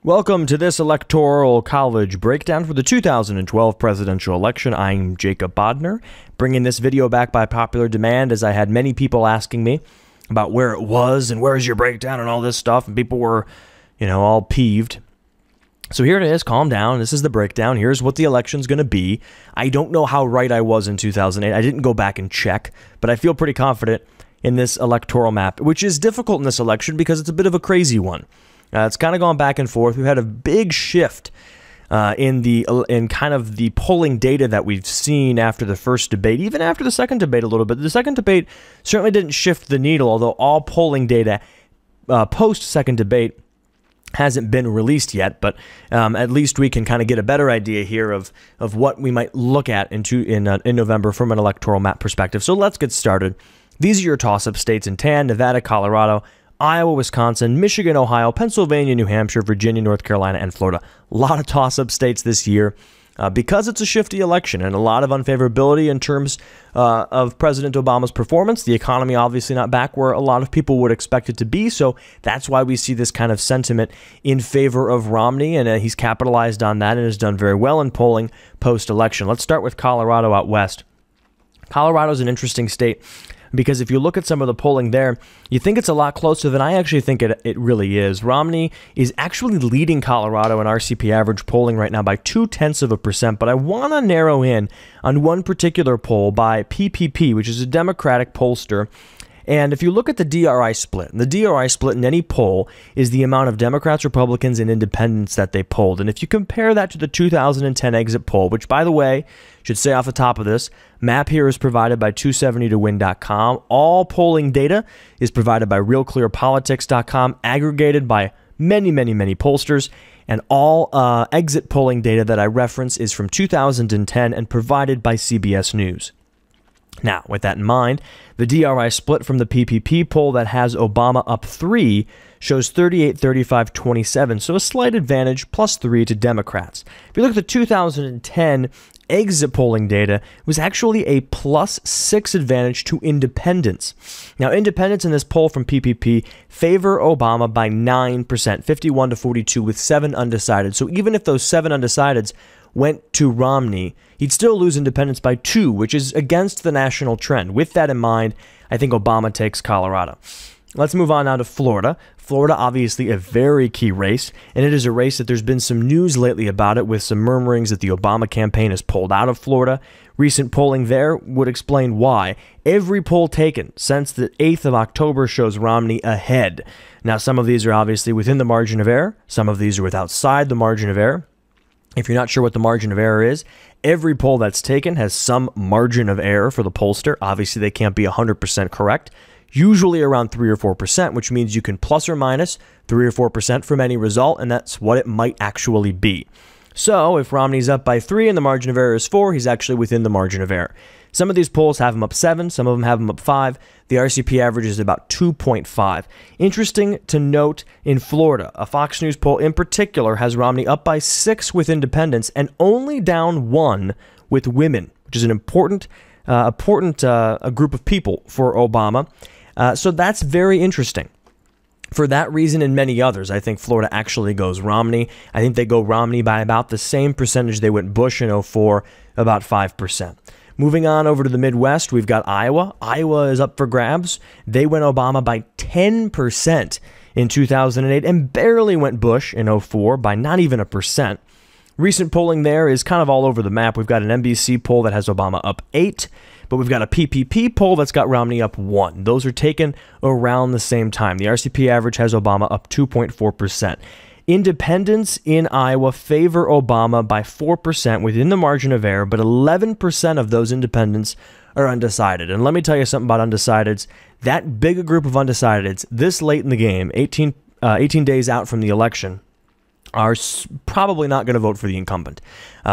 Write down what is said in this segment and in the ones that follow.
Welcome to this Electoral College breakdown for the 2012 presidential election. I'm Jacob Bodner, bringing this video back by popular demand as I had many people asking me about where it was and where's your breakdown and all this stuff, and people were, all peeved. So here it is. Calm down. This is the breakdown. Here's what the election's going to be. I don't know how right I was in 2008. I didn't go back and check, but I feel pretty confident in this electoral map, which is difficult in this election because it's a bit of a crazy one. It's kind of gone back and forth. We've had a big shift in kind of the polling data that we've seen after the first debate, even after the second debate a little bit. The second debate certainly didn't shift the needle, although all polling data post-second debate hasn't been released yet. But at least we can kind of get a better idea here of what we might look at in November from an electoral map perspective. So let's get started. These are your toss-up states in tan: Nevada, Colorado, Iowa, Wisconsin, Michigan, Ohio, Pennsylvania, New Hampshire, Virginia, North Carolina, and Florida. A lot of toss-up states this year because it's a shifty election and a lot of unfavorability in terms of President Obama's performance. The economy obviously not back where a lot of people would expect it to be, so that's why we see this kind of sentiment in favor of Romney, and he's capitalized on that and has done very well in polling post-election. Let's start with Colorado out west. Colorado is an interesting state, because if you look at some of the polling there, you think it's a lot closer than I actually think it really is. Romney is actually leading Colorado in RCP average polling right now by 0.2%, but I want to narrow in on one particular poll by PPP, which is a Democratic pollster. And if you look at the DRI split, and the DRI split in any poll is the amount of Democrats, Republicans, and independents that they polled. And if you compare that to the 2010 exit poll, which, by the way, should say off the top of this, map here is provided by 270towin.com. All polling data is provided by realclearpolitics.com, aggregated by many pollsters. And all exit polling data that I reference is from 2010 and provided by CBS News. Now, with that in mind, the DRI split from the PPP poll that has Obama up 3 shows 38, 35, 27, so a slight advantage, +3 to Democrats. If you look at the 2010 exit polling data, it was actually a +6 advantage to independents. Now, independents in this poll from PPP favor Obama by 9%, 51 to 42, with 7 undecided. So even if those 7 undecideds went to Romney, he'd still lose independents by 2, which is against the national trend. With that in mind, I think Obama takes Colorado. Let's move on now to Florida. Florida, obviously a very key race, and it is a race that there's been some news lately about it, with some murmurings that the Obama campaign has pulled out of Florida. Recent polling there would explain why. Every poll taken since the 8th of October shows Romney ahead. Now, some of these are obviously within the margin of error. Some of these are outside the margin of error. If you're not sure what the margin of error is, every poll that's taken has some margin of error for the pollster. Obviously, they can't be 100% correct. Usually around 3 or 4%, which means you can plus or minus 3 or 4% from any result, and that's what it might actually be. So if Romney's up by 3 and the margin of error is 4, he's actually within the margin of error. Some of these polls have him up 7, some of them have him up 5. The RCP average is about 2.5. Interesting to note, in Florida, a Fox News poll in particular has Romney up by 6 with independents and only down 1 with women, which is an important a group of people for Obama. So that's very interesting. For that reason and many others, I think Florida actually goes Romney. I think they go Romney by about the same percentage they went Bush in 2004, about 5%. Moving on over to the Midwest, we've got Iowa. Iowa is up for grabs. They went Obama by 10% in 2008 and barely went Bush in 2004 by not even a percent. Recent polling there is kind of all over the map. We've got an NBC poll that has Obama up 8, but we've got a PPP poll that's got Romney up 1. Those are taken around the same time. The RCP average has Obama up 2.4%. Independents in Iowa favor Obama by 4% within the margin of error, but 11% of those independents are undecided. And let me tell you something about undecideds. That big a group of undecideds this late in the game, 18 days out from the election, are probably not going to vote for the incumbent.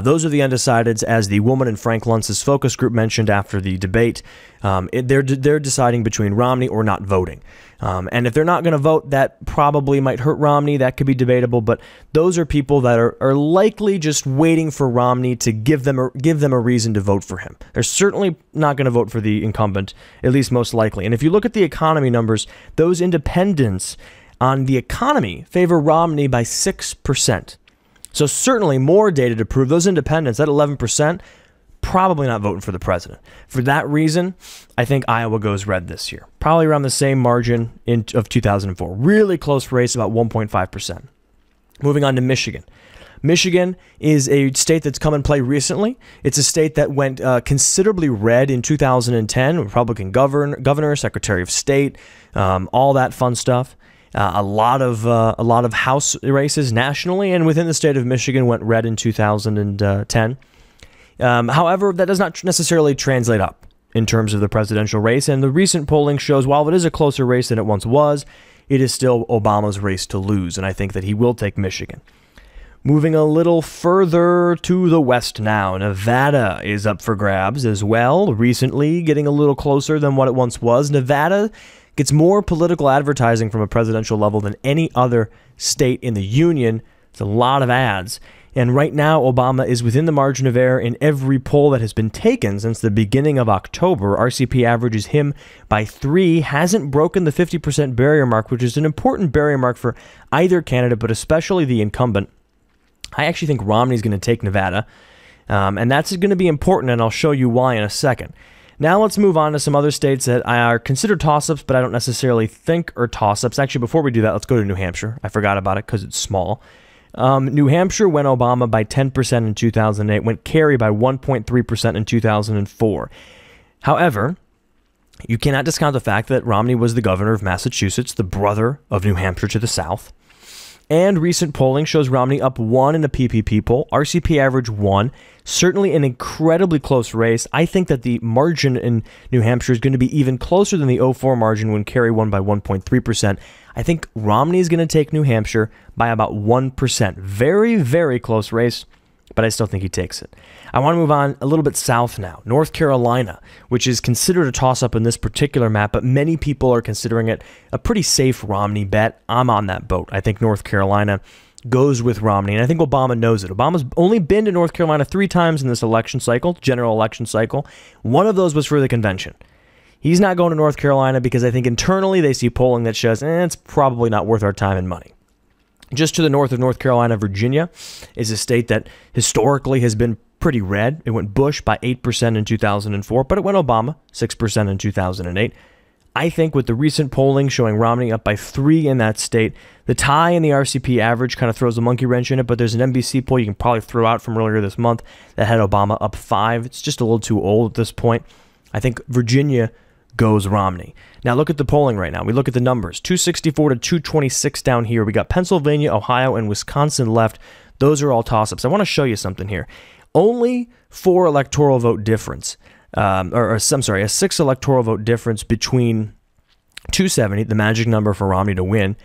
Those are the undecideds, as the woman in Frank Luntz's focus group mentioned after the debate. They're deciding between Romney or not voting. And if they're not going to vote, that probably might hurt Romney. That could be debatable, but those are people that are likely just waiting for Romney to give them a reason to vote for him. They're certainly not going to vote for the incumbent, at least most likely. And if you look at the economy numbers, those independents on the economy favor Romney by 6%. So certainly more data to prove those independents, that 11%, probably not voting for the president. For that reason, I think Iowa goes red this year. Probably around the same margin of 2004. Really close race, about 1.5%. Moving on to Michigan. Michigan is a state that's come in play recently. It's a state that went considerably red in 2010. Republican governor, Secretary of State, all that fun stuff. A lot of House races nationally and within the state of Michigan went red in 2010. However, that does not necessarily translate up in terms of the presidential race, and the recent polling shows while it is a closer race than it once was, it is still Obama's race to lose, and I think that he will take Michigan. Moving a little further to the west now, Nevada is up for grabs as well, recently getting a little closer than what it once was. Nevada gets more political advertising from a presidential level than any other state in the union. It's a lot of ads. And right now, Obama is within the margin of error in every poll that has been taken since the beginning of October. RCP averages him by 3, hasn't broken the 50% barrier mark, which is an important barrier mark for either candidate, but especially the incumbent. I actually think Romney's going to take Nevada, and that's going to be important, and I'll show you why in a second. Now let's move on to some other states that are considered toss-ups, but I don't necessarily think are toss-ups. Actually, before we do that, let's go to New Hampshire. I forgot about it because it's small. New Hampshire went Obama by 10% in 2008, went Kerry by 1.3% in 2004. However, you cannot discount the fact that Romney was the governor of Massachusetts, the brother of New Hampshire to the south. And recent polling shows Romney up 1 in a PPP poll, RCP average 1. Certainly an incredibly close race. I think that the margin in New Hampshire is going to be even closer than the 04 margin when Kerry won by 1.3%. I think Romney is going to take New Hampshire by about 1%. Very, very close race, but I still think he takes it. I want to move on a little bit south now. North Carolina, which is considered a toss-up in this particular map, but many people are considering it a pretty safe Romney bet. I'm on that boat. I think North Carolina goes with Romney, and I think Obama knows it. Obama's only been to North Carolina 3 times in this election cycle, general election cycle. One of those was for the convention. He's not going to North Carolina because I think internally they see polling that shows it's probably not worth our time and money. Just to the north of North Carolina, Virginia is a state that historically has been pretty red. It went Bush by 8% in 2004, but it went Obama 6% in 2008. I think with the recent polling showing Romney up by 3 in that state, the tie in the RCP average kind of throws a monkey wrench in it, but there's an NBC poll you can probably throw out from earlier this month that had Obama up 5. It's just a little too old at this point. I think Virginia goes Romney. Now look at the polling right now. We look at the numbers. 264 to 226 down here. We got Pennsylvania, Ohio, and Wisconsin left. Those are all toss-ups. I want to show you something here. Only 4 electoral vote difference, a 6 electoral vote difference between 270, the magic number for Romney to win,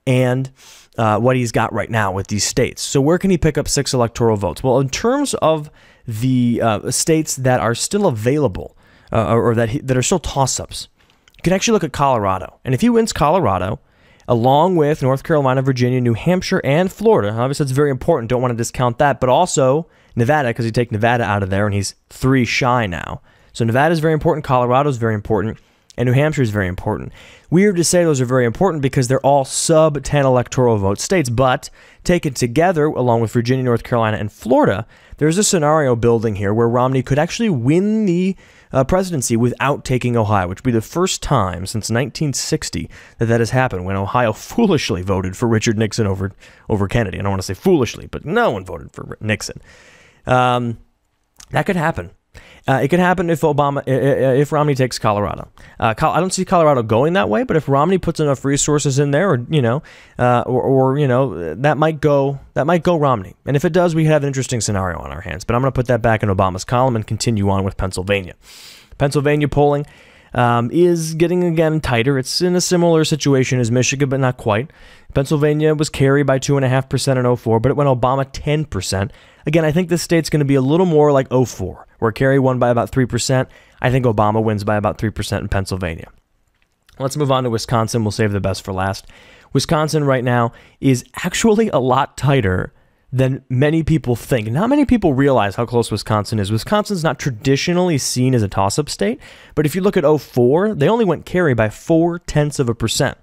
and what he's got right now with these states. So where can he pick up 6 electoral votes? Well, in terms of the states that are still available, or that are still toss-ups, you can actually look at Colorado. And if he wins Colorado, along with North Carolina, Virginia, New Hampshire, and Florida, obviously that's very important, don't want to discount that, but also Nevada, because you take Nevada out of there, and he's 3 shy now. So Nevada is very important, Colorado is very important, and New Hampshire is very important. Weird to say those are very important because they're all sub-10 electoral vote states, but taken together, along with Virginia, North Carolina, and Florida, there's a scenario building here where Romney could actually win the presidency without taking Ohio, which would be the first time since 1960 that has happened, when Ohio foolishly voted for Richard Nixon over Kennedy. I don't want to say foolishly, but no one voted for Nixon. That could happen. It could happen if Romney takes Colorado. I don't see Colorado going that way, but if Romney puts enough resources in there, that might go Romney. And if it does, we have an interesting scenario on our hands. But I'm going to put that back in Obama's column and continue on with Pennsylvania. Pennsylvania polling is getting again tighter. It's in a similar situation as Michigan, but not quite. Pennsylvania was carried by 2.5% in 04, but it went Obama 10%. Again, I think this state's going to be a little more like 04, where Kerry won by about 3%. I think Obama wins by about 3% in Pennsylvania. Let's move on to Wisconsin. We'll save the best for last. Wisconsin right now is actually a lot tighter than many people think. Not many people realize how close Wisconsin is. Wisconsin's not traditionally seen as a toss-up state, but if you look at 04, they only went Kerry by 0.4%.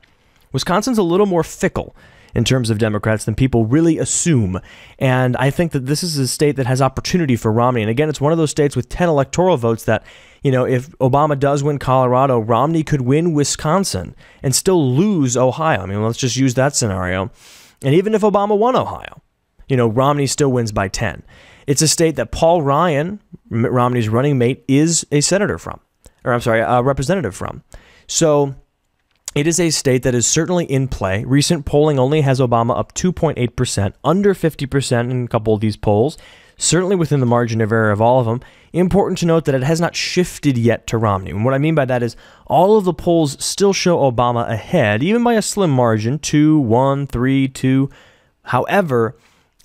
Wisconsin's a little more fickle in terms of Democrats than people really assume. And I think that this is a state that has opportunity for Romney. And again, it's one of those states with 10 electoral votes that, you know, if Obama does win Colorado, Romney could win Wisconsin and still lose Ohio. I mean, let's just use that scenario. And even if Obama won Ohio, you know, Romney still wins by 10. It's a state that Paul Ryan, Romney's running mate, is a senator from, or I'm sorry, a representative from. So it is a state that is certainly in play. Recent polling only has Obama up 2.8%, under 50% in a couple of these polls, certainly within the margin of error of all of them. Important to note that it has not shifted yet to Romney. And what I mean by that is all of the polls still show Obama ahead, even by a slim margin, 2, 1, 3, 2. However,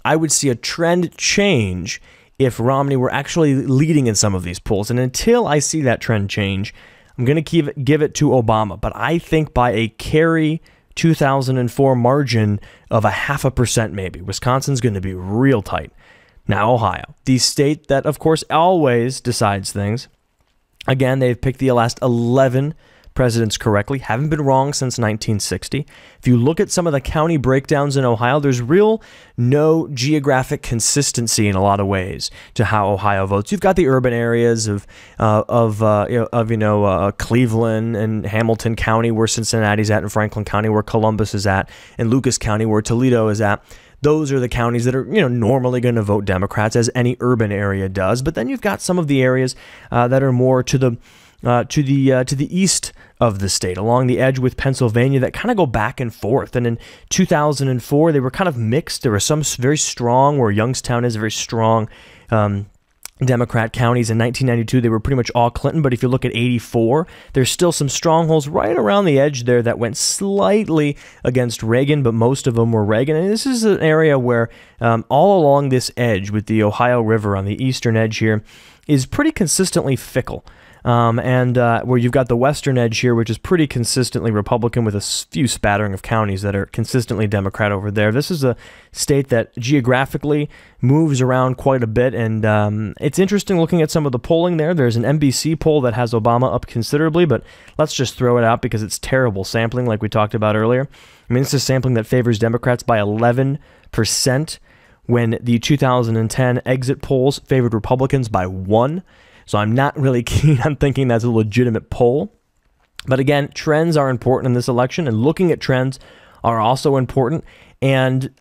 I would see a trend change if Romney were actually leading in some of these polls. And until I see that trend change, I'm going to give it to Obama, but I think by a carry 2004 margin of 0.5% maybe. Wisconsin's going to be real tight. Now, Ohio, the state that, of course, always decides things. Again, they've picked the last 11 presidents correctly, haven't been wrong since 1960. If you look at some of the county breakdowns in Ohio, there's no geographic consistency in a lot of ways to how Ohio votes. You've got the urban areas of Cleveland and Hamilton County where Cincinnati's at, and Franklin County where Columbus is at, and Lucas County where Toledo is at. Those are the counties that are, normally going to vote Democrats, as any urban area does. But then you've got some of the areas that are more to the east of the state, along the edge with Pennsylvania, that kind of go back and forth. And in 2004, they were kind of mixed. There were some very strong, where Youngstown is a very strong Democrat counties. In 1992, they were pretty much all Clinton. But if you look at 84, there's still some strongholds right around the edge there that went slightly against Reagan, but most of them were Reagan. And this is an area where all along this edge with the Ohio River on the eastern edge here is pretty consistently fickle. Where you've got the western edge here, which is pretty consistently Republican with a few spattering of counties that are consistently Democrat over there. This is a state that geographically moves around quite a bit, and it's interesting looking at some of the polling there. There's an NBC poll that has Obama up considerably, but let's just throw it out because it's terrible sampling like we talked about earlier. I mean, this is sampling that favors Democrats by 11% when the 2010 exit polls favored Republicans by 1%. So I'm not really keen on thinking that's a legitimate poll. But again, trends are important in this election, and looking at trends are also important. And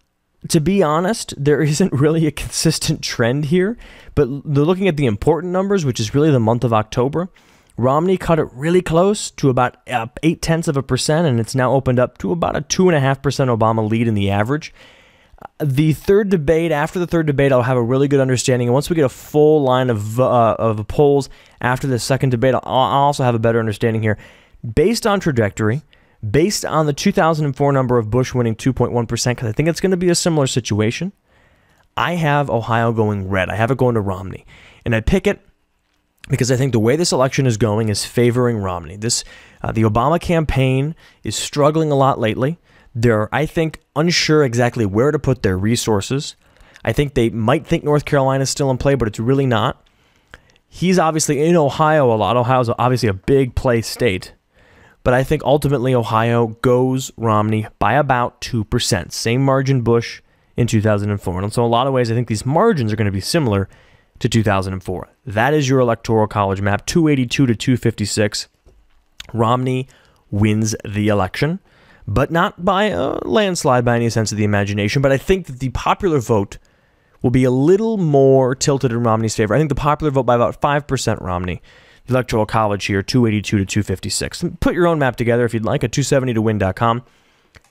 to be honest, there isn't really a consistent trend here. But looking at the important numbers, which is really the month of October, Romney cut it really close to about 0.8%, and it's now opened up to about a 2.5% Obama lead in the average. The third debate, after the third debate, I'll have a really good understanding. And once we get a full line of polls after the second debate, I'll also have a better understanding here. Based on trajectory, based on the 2004 number of Bush winning 2.1%, because I think it's going to be a similar situation, I have Ohio going red. I have it going to Romney. And I pick it because I think the way this election is going is favoring Romney. The Obama campaign is struggling a lot lately. They're, I think, unsure exactly where to put their resources. I think they might think North Carolina is still in play, but it's really not. He's obviously in Ohio a lot. Ohio's obviously a big play state. But I think ultimately Ohio goes Romney by about 2%. Same margin Bush in 2004. And so in a lot of ways, I think these margins are going to be similar to 2004. That is your Electoral College map, 282 to 256. Romney wins the election, but not by a landslide by any sense of the imagination. But I think that the popular vote will be a little more tilted in Romney's favor. I think the popular vote by about 5% Romney. The Electoral College here, 282 to 256. Put your own map together if you'd like at 270towin.com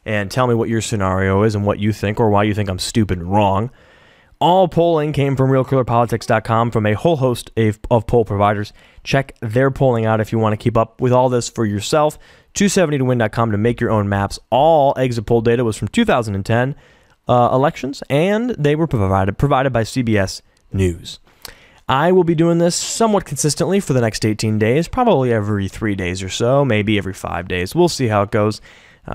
and tell me what your scenario is and what you think, or why you think I'm stupid and wrong. All polling came from realclearpolitics.com from a whole host of poll providers. Check their polling out if you want to keep up with all this for yourself. 270towin.com to make your own maps. All exit poll data was from 2010 elections, and they were provided by CBS News. I will be doing this somewhat consistently for the next 18 days, probably every 3 days or so, maybe every 5 days. We'll see how it goes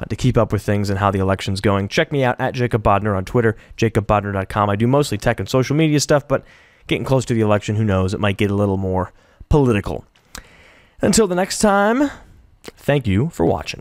to keep up with things and how the election's going. Check me out at Jacob Bodner on Twitter, jacobbodner.com. I do mostly tech and social media stuff, but getting close to the election, who knows, it might get a little more political. Until the next time, thank you for watching.